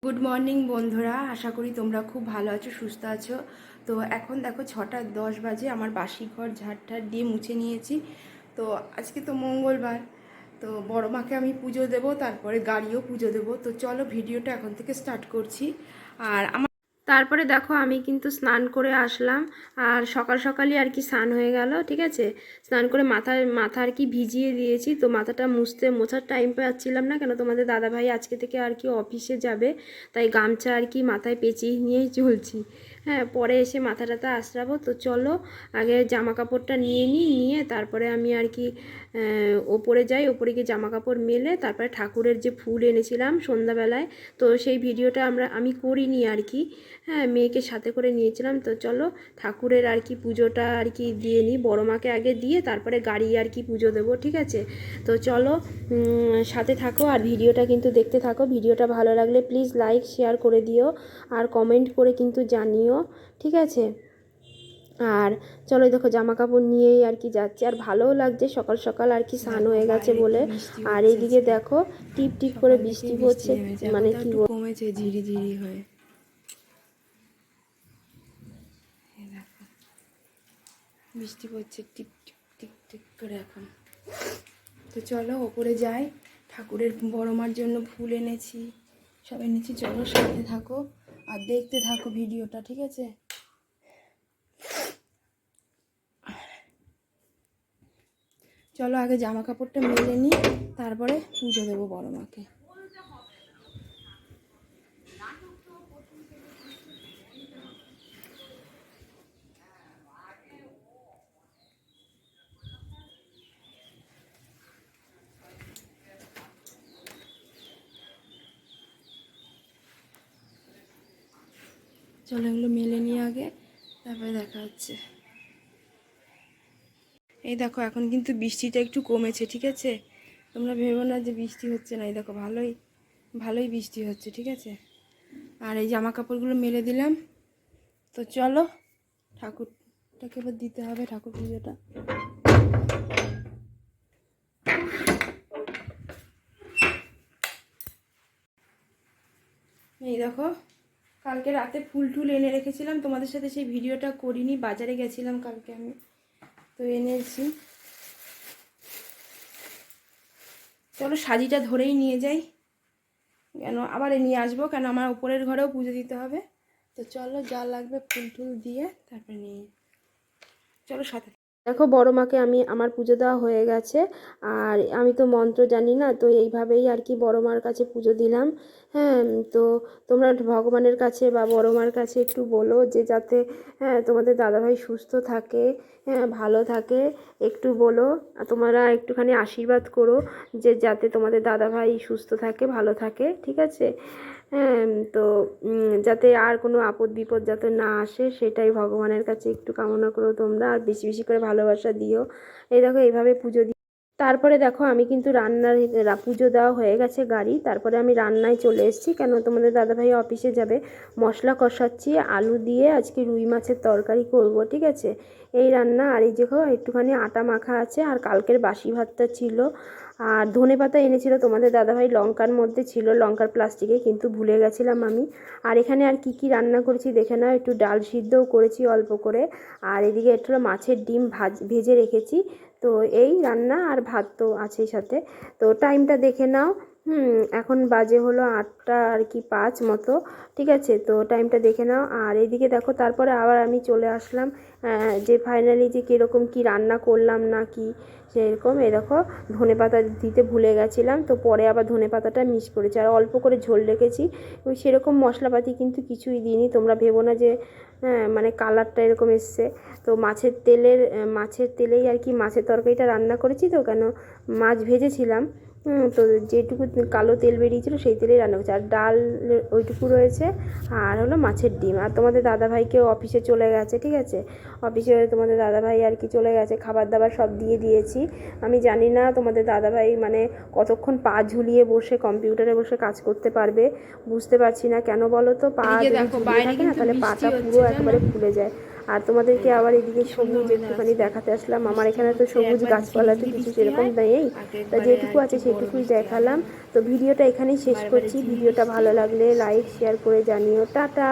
Good morning বন্ধুরা, আশা করি তোমরা খুব ভালো আছো, সুস্থ আছো। তো এখন দেখো 6টা 10 বাজে। আমার বাসি ঘর ঝাড় দিয়ে মুছে নিয়েছি। তো আজকে তো মঙ্গলবার, তো বড় মাকে আমি পুজো দেবো, তারপরে গাড়িও পুজো দেবো। তো চলো ভিডিওটা এখন থেকে স্টার্ট করছি। আর তারপরে দেখো আমি কিন্তু স্নান করে আসলাম। আর সকাল সকালই আর কি স্নান হয়ে গেল, ঠিক আছে। স্নান করে মাথা আর কি ভিজিয়ে দিয়েছি। তো মাথাটা মোছার টাইম পাচ্ছিলাম না, কেন তোমাদের দাদাভাই আজকে থেকে আর কি অফিসে যাবে, তাই গামছা আর কি মাথায় পেঁচিয়ে নিয়েই চলছি। হ্যাঁ, পরে এসে মাথাটাতে আঁচড়াবো। তো চলো আগে জামা কাপড়টা নিয়ে তারপরে আমি আর কি ওপরে যাই। ওপরে গিয়ে জামা কাপড় মেলে তারপরে ঠাকুরের যে ফুল এনেছিলাম সন্ধ্যাবেলায়, তো সেই ভিডিওটা আমি করিনি আর কি। হ্যাঁ, মেয়েকে সাথে করে নিয়েছিলাম। তো চলো ঠাকুরের আর কি পুজোটা আর কি দিয়ে নিই, বড় মাকে আগে দিয়ে তারপরে গাড়ি আর কি পুজো দেবো, ঠিক আছে। তো চলো সাথে থাকো আর ভিডিওটা কিন্তু দেখতে থাকো। ভিডিওটা ভালো লাগলে প্লিজ লাইক শেয়ার করে দিও আর কমেন্ট করে কিন্তু জানিও, ঠিক আছে। আর চলো দেখো জামা কাপড় নিয়েই আর কি যাচ্ছি। আর ভালোও লাগছে, সকাল সকাল আর কি স্নান হয়ে গেছে বলে। আর এইদিকে দেখো টিপ টিপ করে বৃষ্টি পড়ছে, মানে কি কমেছে ঝিরি ঝিরি হয়ে। বৃষ্টি পড়ছে টিপ টিপ টিপ টিপ করে এখন। তো চলো ওপরে যাই, ঠাকুরের বড় মার জন্য ফুল এনেছি, সব এনেছি। চলো সাথে থাকো আর দেখতে থাকো ভিডিওটা, ঠিক আছে। চলো আগে জামা কাপড়টা মেলে নিই, তারপরে পুজো দেবো বড় মাকে। চলো এগুলো মেলে নিয়ে আগে, তারপরে দেখা হচ্ছে। এই দেখো এখন কিন্তু বৃষ্টিটা একটু কমেছে, ঠিক আছে। তোমরা ভেবো না যে বৃষ্টি হচ্ছে না, এই দেখো ভালোই ভালোই বৃষ্টি হচ্ছে, ঠিক আছে। আর এই জামা কাপড়গুলো মেলে দিলাম। তো চলো ঠাকুরটাকে এবার দিতে হবে, ঠাকুর পুজোটা। এই দেখো কালকে রাতে ফুল টুল এনে রেখেছিলাম, তোমাদের সাথে সেই ভিডিওটা করিনি, বাজারে গেছিলাম কালকে আমি, তো এনেছি। চলো সাজিটা ধরেই নিয়ে যাই, কেন আবার নিয়ে আসবো, কেন আমার উপরের ঘরেও পুজো দিতে হবে। তো চলো যা লাগবে ফুল টুল দিয়ে তারপরে নিয়ে চলো সাথে। দেখো বড় মাকে আমার পুজো দেওয়া হয়ে গেছে। আর আমি তো মন্ত্র জানি না, তো এইভাবেই আর কি বড় মার কাছে পুজো দিলাম। হ্যাঁ, তো তোমরা ভগবানের কাছে বা বড় মার কাছে একটু বলো যে যাতে তোমাদের দাদাভাই সুস্থ থাকে, ভালো থাকে, একটু বলো। তোমরা একটুখানি আশীর্বাদ করো যে যাতে তোমাদের দাদাভাই সুস্থ থাকে, ভালো থাকে, ঠিক আছে। হ্যাঁ, তো যাতে আর কোনো আপদ বিপদ যাতে না আসে, সেটাই ভগবানের কাছে একটু কামনা করো তোমরা। আর বেশি বেশি করে ভালোবাসা দিও। এই দেখো এইভাবে পুজো দিই। তারপরে দেখো আমি কিন্তু পুজো দেওয়া হয়ে গেছে গাড়ি, তারপরে আমি রান্নায় চলে এসেছি, কেন তোমাদের দাদাভাই অফিসে যাবে। মশলা কষাচ্ছি আলু দিয়ে, আজকে রুই মাছের তরকারি করব, ঠিক আছে। এই রান্না। আর এই দেখো একটুখানি আটা মাখা আছে, আর কালকের বাসি ভাতটা ছিল। আর ধনেপাতা এনেছিল তোমাদের দাদাভাই, লঙ্কার মধ্যে ছিল, লঙ্কার প্লাস্টিকে, কিন্তু ভুলে গেছিলাম আমি। আর এখানে আর কি কি রান্না করেছি দেখে নাও, একটু ডাল সিদ্ধও করেছি অল্প করে। আর এদিকে একটু মাছের ডিম ভেজে রেখেছি। তো এই রান্না আর ভাত তো আছেই সাথে। তো টাইমটা দেখে নাও, এখন বাজে হলো 8টা আর কি 5 মতো, ঠিক আছে। তো টাইমটা দেখে নাও। আর এইদিকে দেখো তারপরে আবার আমি চলে আসলাম যে ফাইনালি যে কীরকম কী রান্না করলাম না কি সেরকম। এই দেখো ধনেপাতা দিতে ভুলে গেছিলাম, তো পরে আবার ধনেপাতাটা মিস করেছি। আর অল্প করে ঝোল রেখেছি, ওই সেরকম মশলাপাতি কিন্তু কিছুই দিইনি। তোমরা ভেবো না যে মানে কালারটা এরকম এসছে। তো মাছের তেলেই আর কি মাছের তরকারিটা রান্না করেছি, তো কেন মাছ ভেজেছিলাম, তো যেটুকু কালো তেল বেরিয়েছিল সেই তেলেই রান্না করছি। আর ডাল ওইটুকু রয়েছে, আর হলো মাছের ডিম। আর তোমাদের দাদাভাইকেও অফিসে চলে গেছে, ঠিক আছে। অফিসে তোমাদের দাদাভাই আর কি চলে গেছে, খাবার দাবার সব দিয়ে দিয়েছি। আমি জানি না তোমাদের দাদাভাই মানে কতক্ষণ পা ঝুলিয়ে বসে কম্পিউটারে বসে কাজ করতে পারবে, বুঝতে পারছি না। কেন বলো তো, পা যদি ঝুলিয়ে থাকে না তাহলে পাটা পুরো একেবারে ফুলে যায়। আর তোমাদেরকে আবার এদিকে সবুজ একটুখানি দেখাতে আসলাম। আমার এখানে তো সবুজ গাছপালা তো কিছু সেরকম নেই, তা যেটুকু আছে সেটুকুই দেখালাম। তো ভিডিওটা এখানেই শেষ করছি। ভিডিওটা ভালো লাগলে লাইক শেয়ার করে জানিও। টাটা।